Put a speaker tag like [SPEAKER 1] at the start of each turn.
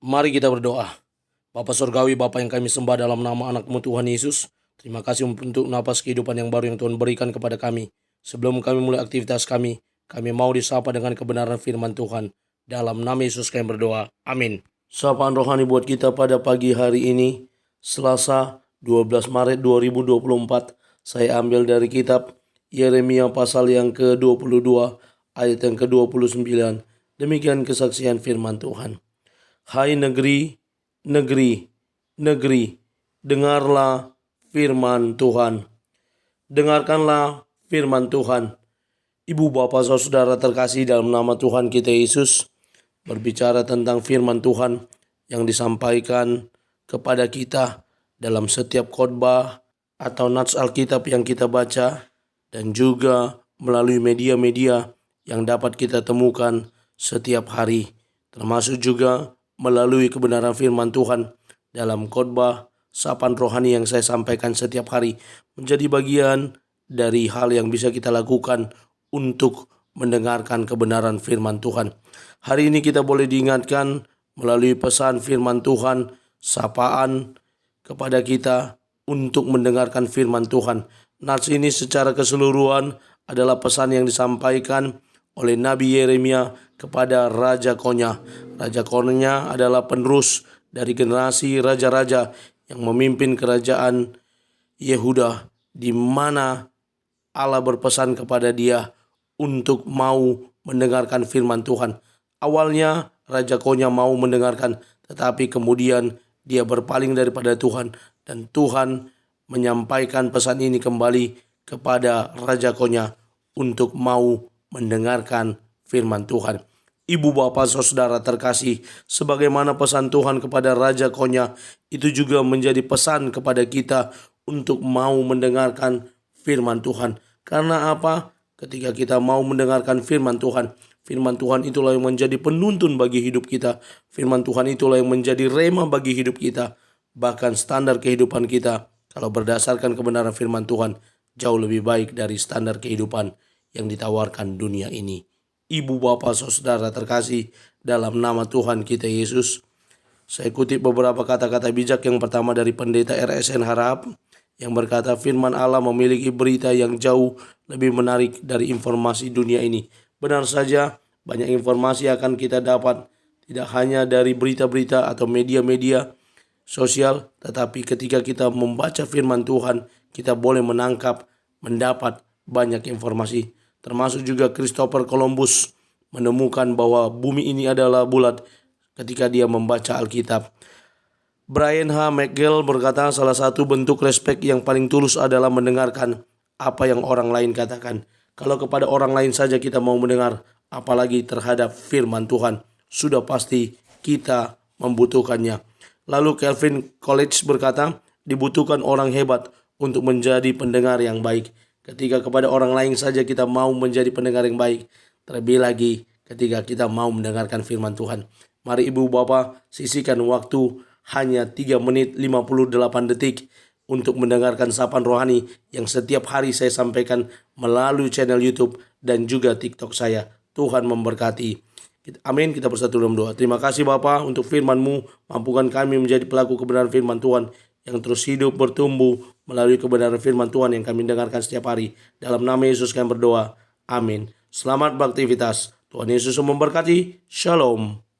[SPEAKER 1] Mari kita berdoa. Bapa Surgawi, Bapa yang kami sembah dalam nama anak-Mu Tuhan Yesus, terima kasih untuk napas kehidupan yang baru yang Tuhan berikan kepada kami. Sebelum kami mulai aktivitas kami mau disapa dengan kebenaran firman Tuhan. Dalam nama Yesus kami berdoa. Amin. Sapaan rohani buat kita pada pagi hari ini, Selasa 12 Maret 2024. Saya ambil dari kitab Yeremia pasal yang ke-22 ayat yang ke-29. Demikian kesaksian firman Tuhan. Hai negeri, negeri, negeri, dengarlah firman Tuhan. Dengarkanlah firman Tuhan. Ibu bapa saudara terkasih dalam nama Tuhan kita Yesus, berbicara tentang firman Tuhan yang disampaikan kepada kita dalam setiap khotbah atau nats Alkitab yang kita baca, dan juga melalui media-media yang dapat kita temukan setiap hari, termasuk juga melalui kebenaran firman Tuhan dalam khotbah sapaan rohani yang saya sampaikan setiap hari, menjadi bagian dari hal yang bisa kita lakukan untuk mendengarkan kebenaran firman Tuhan. Hari ini kita boleh diingatkan melalui pesan firman Tuhan, sapaan kepada kita untuk mendengarkan firman Tuhan. Nats ini secara keseluruhan adalah pesan yang disampaikan oleh Nabi Yeremia kepada Raja Konya. Raja Konya adalah penerus dari generasi raja-raja yang memimpin kerajaan Yehuda, di mana Allah berpesan kepada dia untuk mau mendengarkan firman Tuhan. Awalnya Raja Konya mau mendengarkan, tetapi kemudian dia berpaling daripada Tuhan, dan Tuhan menyampaikan pesan ini kembali kepada Raja Konya untuk mau mendengarkan firman Tuhan. Ibu bapa saudara terkasih, sebagaimana pesan Tuhan kepada Raja Konya, itu juga menjadi pesan kepada kita untuk mau mendengarkan firman Tuhan. Karena apa? Ketika kita mau mendengarkan firman Tuhan itulah yang menjadi penuntun bagi hidup kita. Firman Tuhan itulah yang menjadi rema bagi hidup kita. Bahkan standar kehidupan kita, kalau berdasarkan kebenaran firman Tuhan, jauh lebih baik dari standar kehidupan yang ditawarkan dunia ini. Ibu bapa saudara terkasih dalam nama Tuhan kita Yesus, saya kutip beberapa kata-kata bijak. Yang pertama dari pendeta RSN Harap yang berkata, firman Allah memiliki berita yang jauh lebih menarik dari informasi dunia ini. Benar saja, banyak informasi akan kita dapat tidak hanya dari berita-berita atau media-media sosial, tetapi ketika kita membaca firman Tuhan, kita boleh mendapat banyak informasi. Termasuk juga Christopher Columbus menemukan bahwa bumi ini adalah bulat ketika dia membaca Alkitab. Brian H. McGill berkata, salah satu bentuk respek yang paling tulus adalah mendengarkan apa yang orang lain katakan. Kalau kepada orang lain saja kita mau mendengar, apalagi terhadap firman Tuhan, sudah pasti kita membutuhkannya. Lalu Calvin Coolidge berkata, dibutuhkan orang hebat untuk menjadi pendengar yang baik. Ketika kepada orang lain saja kita mau menjadi pendengar yang baik, terlebih lagi ketika kita mau mendengarkan firman Tuhan. Mari ibu bapak sisihkan waktu hanya 3 menit 58 detik untuk mendengarkan sapaan rohani yang setiap hari saya sampaikan melalui channel YouTube dan juga TikTok saya. Tuhan memberkati. Amin. Kita bersatu dalam doa. Terima kasih Bapa untuk firman-Mu. Mampukan kami menjadi pelaku kebenaran firman Tuhan yang terus hidup bertumbuh melalui kebenaran firman Tuhan yang kami dengarkan setiap hari. Dalam nama Yesus kami berdoa. Amin. Selamat beraktivitas. Tuhan Yesus memberkati. Shalom.